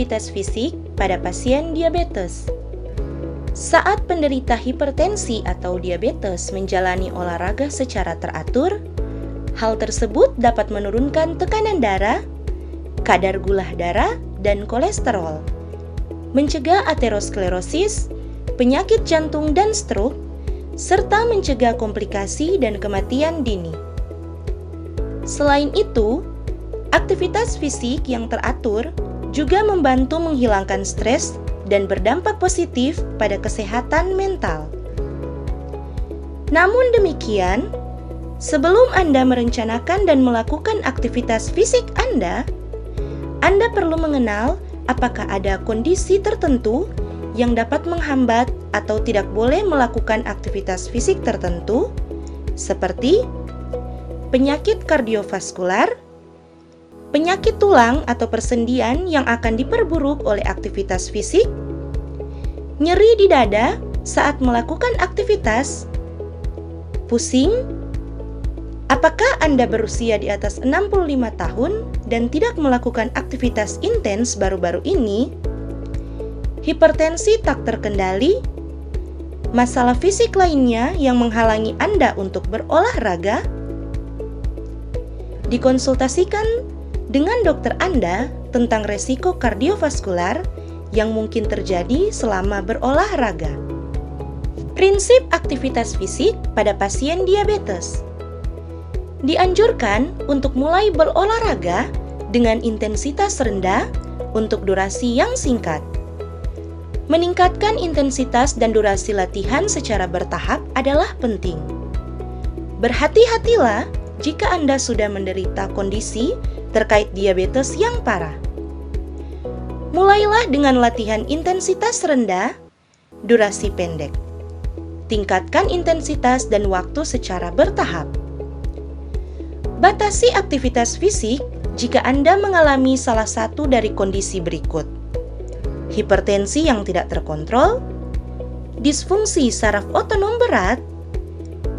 aktivitas fisik pada pasien diabetes. Saat penderita hipertensi atau diabetes menjalani olahraga secara teratur, hal tersebut dapat menurunkan tekanan darah, kadar gula darah, dan kolesterol, mencegah aterosklerosis, penyakit jantung dan stroke, serta mencegah komplikasi dan kematian dini. Selain itu, aktivitas fisik yang teratur juga membantu menghilangkan stres dan berdampak positif pada kesehatan mental. Namun demikian, sebelum Anda merencanakan dan melakukan aktivitas fisik Anda perlu mengenal apakah ada kondisi tertentu yang dapat menghambat atau tidak boleh melakukan aktivitas fisik tertentu, seperti penyakit kardiovaskular, penyakit tulang atau persendian yang akan diperburuk oleh aktivitas fisik, nyeri di dada saat melakukan aktivitas, pusing. Apakah Anda berusia di atas 65 tahun dan tidak melakukan aktivitas intens baru-baru ini? Hipertensi tak terkendali, masalah fisik lainnya yang menghalangi Anda untuk berolahraga? Dikonsultasikan dengan dokter Anda tentang resiko kardiovaskular yang mungkin terjadi selama berolahraga. Prinsip aktivitas fisik pada pasien diabetes. Dianjurkan untuk mulai berolahraga dengan intensitas rendah untuk durasi yang singkat. Meningkatkan intensitas dan durasi latihan secara bertahap adalah penting. Berhati-hatilah jika Anda sudah menderita kondisi terkait diabetes yang parah. Mulailah dengan latihan intensitas rendah, durasi pendek. Tingkatkan intensitas dan waktu secara bertahap. Batasi aktivitas fisik jika Anda mengalami salah satu dari kondisi berikut: hipertensi yang tidak terkontrol, disfungsi saraf otonom berat,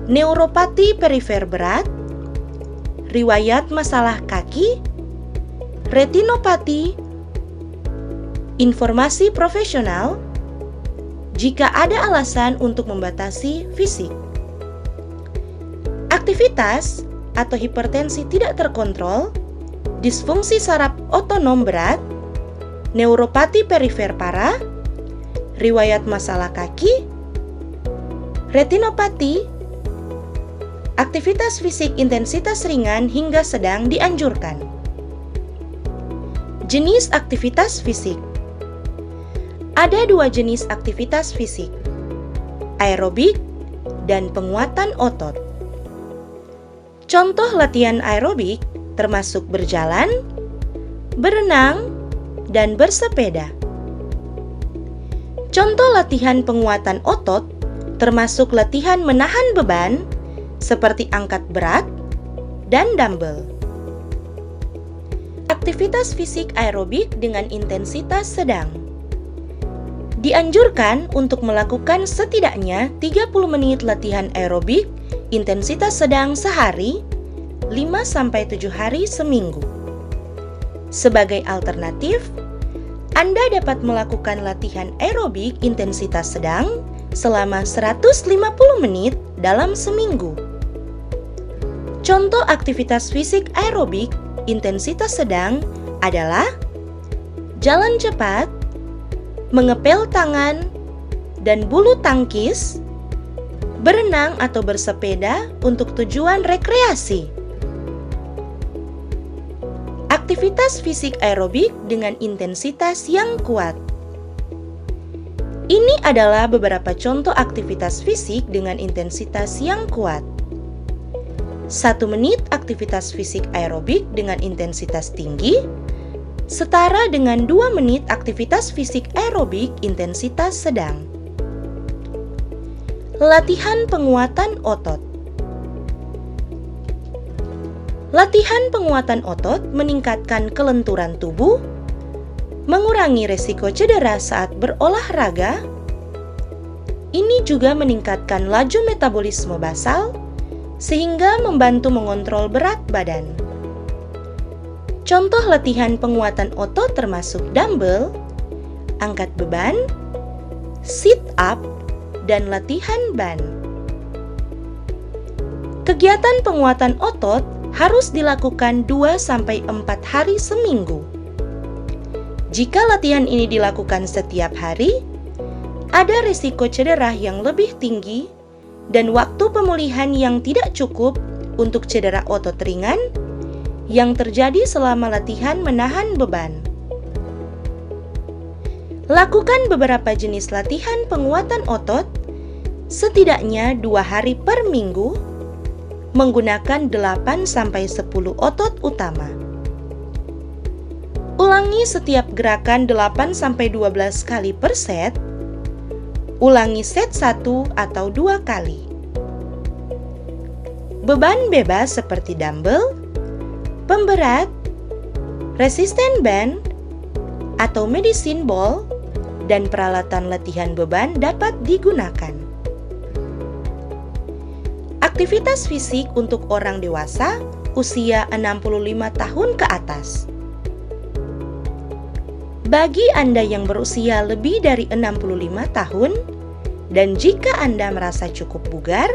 neuropati perifer berat, riwayat masalah kaki, retinopati, informasi profesional, jika ada alasan untuk membatasi fisik. Aktivitas atau hipertensi tidak terkontrol, disfungsi saraf otonom berat, neuropati perifer parah, riwayat masalah kaki, retinopati. Aktivitas fisik intensitas ringan hingga sedang dianjurkan. Jenis aktivitas fisik. Ada dua jenis aktivitas fisik, aerobik dan penguatan otot. Contoh latihan aerobik termasuk berjalan, berenang, dan bersepeda. Contoh latihan penguatan otot termasuk latihan menahan beban seperti angkat berat dan dumbbell. Aktivitas fisik aerobik dengan intensitas sedang. Dianjurkan untuk melakukan setidaknya 30 menit latihan aerobik intensitas sedang sehari, 5-7 hari seminggu. Sebagai alternatif, Anda dapat melakukan latihan aerobik intensitas sedang selama 150 menit dalam seminggu. Contoh aktivitas fisik aerobik intensitas sedang adalah jalan cepat, mengepel tangan dan bulu tangkis, berenang atau bersepeda untuk tujuan rekreasi. Aktivitas fisik aerobik dengan intensitas yang kuat. Ini adalah beberapa contoh aktivitas fisik dengan intensitas yang kuat. 1 menit aktivitas fisik aerobik dengan intensitas tinggi setara dengan 2 menit aktivitas fisik aerobik intensitas sedang. Latihan penguatan otot. Latihan penguatan otot meningkatkan kelenturan tubuh, mengurangi resiko cedera saat berolahraga. Ini juga meningkatkan laju metabolisme basal, sehingga membantu mengontrol berat badan. Contoh latihan penguatan otot termasuk dumbbell, angkat beban, sit up, dan latihan ban. Kegiatan penguatan otot harus dilakukan 2-4 hari seminggu. Jika latihan ini dilakukan setiap hari, ada risiko cedera yang lebih tinggi dan waktu pemulihan yang tidak cukup untuk cedera otot ringan yang terjadi selama latihan menahan beban. Lakukan beberapa jenis latihan penguatan otot setidaknya 2 hari per minggu menggunakan 8-10 otot utama. Ulangi setiap gerakan 8-12 kali per set. Ulangi set 1 atau 2 kali. Beban bebas seperti dumbbell, pemberat, resisten band, atau medicine ball, dan peralatan latihan beban dapat digunakan. Aktivitas fisik untuk orang dewasa usia 65 tahun ke atas. Bagi Anda yang berusia lebih dari 65 tahun, dan jika Anda merasa cukup bugar,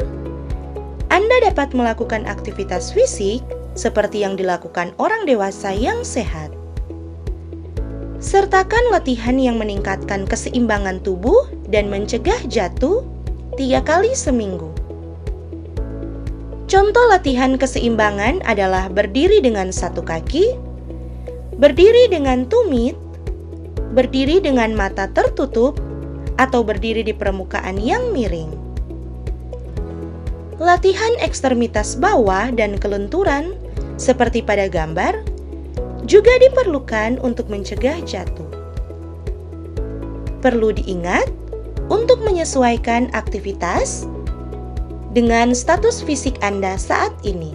Anda dapat melakukan aktivitas fisik seperti yang dilakukan orang dewasa yang sehat. Sertakan latihan yang meningkatkan keseimbangan tubuh dan mencegah jatuh 3 kali seminggu. Contoh latihan keseimbangan adalah berdiri dengan satu kaki, berdiri dengan tumit, berdiri dengan mata tertutup, atau berdiri di permukaan yang miring. Latihan ekstremitas bawah dan kelenturan, seperti pada gambar, juga diperlukan untuk mencegah jatuh. Perlu diingat untuk menyesuaikan aktivitas dengan status fisik Anda saat ini.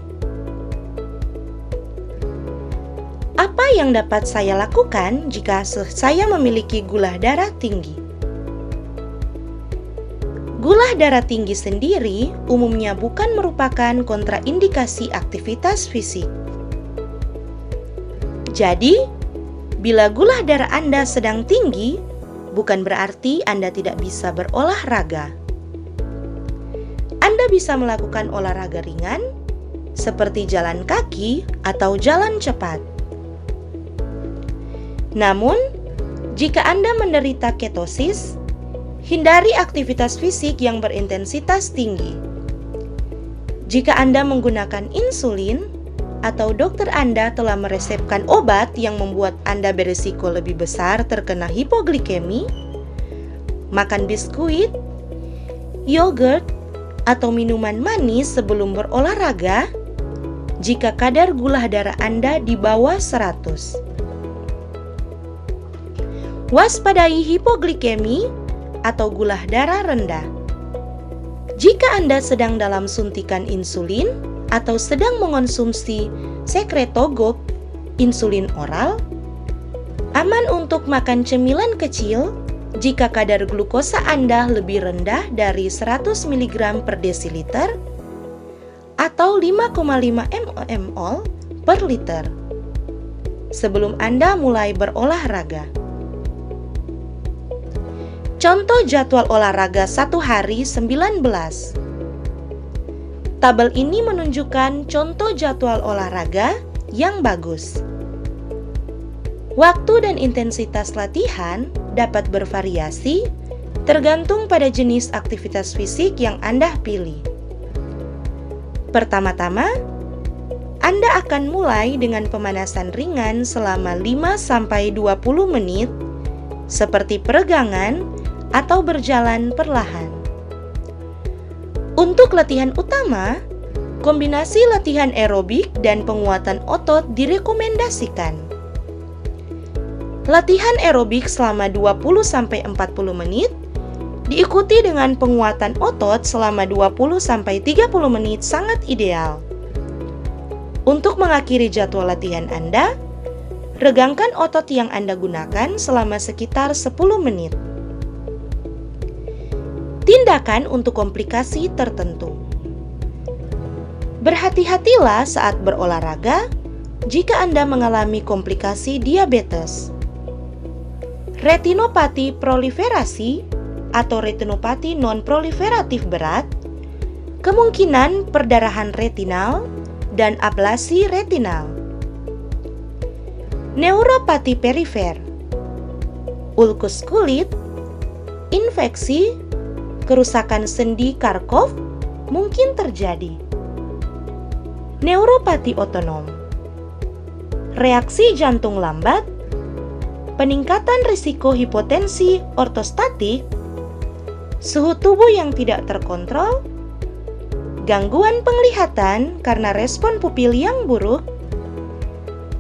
Apa yang dapat saya lakukan jika saya memiliki gula darah tinggi? Gula darah tinggi sendiri umumnya bukan merupakan kontraindikasi aktivitas fisik. Jadi, bila gula darah Anda sedang tinggi, bukan berarti Anda tidak bisa berolahraga. Anda bisa melakukan olahraga ringan, seperti jalan kaki atau jalan cepat. Namun, jika Anda menderita ketosis, hindari aktivitas fisik yang berintensitas tinggi. Jika Anda menggunakan insulin, atau dokter Anda telah meresepkan obat yang membuat Anda berisiko lebih besar terkena hipoglikemi, makan biskuit, yogurt, atau minuman manis sebelum berolahraga jika kadar gula darah Anda di bawah 100. Waspadai hipoglikemi atau gula darah rendah. Jika Anda sedang dalam suntikan insulin atau sedang mengonsumsi sekretagogue, insulin oral, aman untuk makan cemilan kecil jika kadar glukosa Anda lebih rendah dari 100 mg per desiliter atau 5,5 mmol per liter sebelum Anda mulai berolahraga. Contoh jadwal olahraga 1 hari 19. Tabel ini menunjukkan contoh jadwal olahraga yang bagus. Waktu dan intensitas latihan dapat bervariasi tergantung pada jenis aktivitas fisik yang Anda pilih. Pertama-tama, Anda akan mulai dengan pemanasan ringan selama 5-20 menit seperti peregangan atau berjalan perlahan. Untuk latihan utama, kombinasi latihan aerobik dan penguatan otot direkomendasikan. Latihan aerobik selama 20-40 menit diikuti dengan penguatan otot selama 20-30 menit sangat ideal. Untuk mengakhiri jadwal latihan Anda, regangkan otot yang Anda gunakan selama sekitar 10 menit. Tindakan untuk komplikasi tertentu. Berhati-hatilah saat berolahraga jika Anda mengalami komplikasi diabetes. Retinopati proliferasi atau retinopati non-proliferatif berat, kemungkinan perdarahan retinal dan ablasi retinal. Neuropati perifer, ulkus kulit, infeksi, kerusakan sendi Charkov mungkin terjadi. Neuropati otonom, reaksi jantung lambat, peningkatan risiko hipotensi ortostatik, suhu tubuh yang tidak terkontrol, gangguan penglihatan karena respon pupil yang buruk,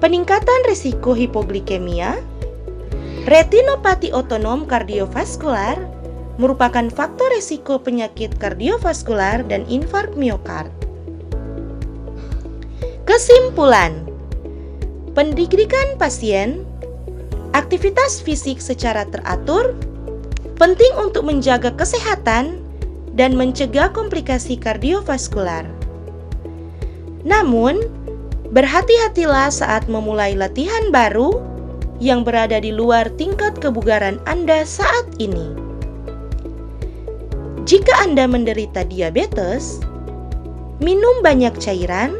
peningkatan risiko hipoglikemia. Retinopati otonom kardiovaskular merupakan faktor risiko penyakit kardiovaskular dan infark miokard. Kesimpulan, pendidikan pasien, aktivitas fisik secara teratur penting untuk menjaga kesehatan dan mencegah komplikasi kardiovaskular. Namun, berhati-hatilah saat memulai latihan baru yang berada di luar tingkat kebugaran Anda saat ini. Jika Anda menderita diabetes, minum banyak cairan,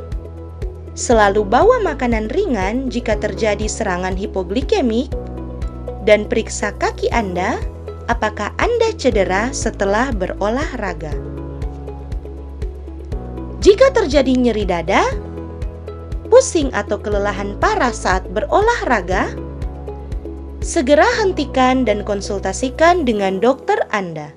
selalu bawa makanan ringan jika terjadi serangan hipoglikemik, dan periksa kaki Anda apakah Anda cedera setelah berolahraga. Jika terjadi nyeri dada, pusing atau kelelahan parah saat berolahraga, segera hentikan dan konsultasikan dengan dokter Anda.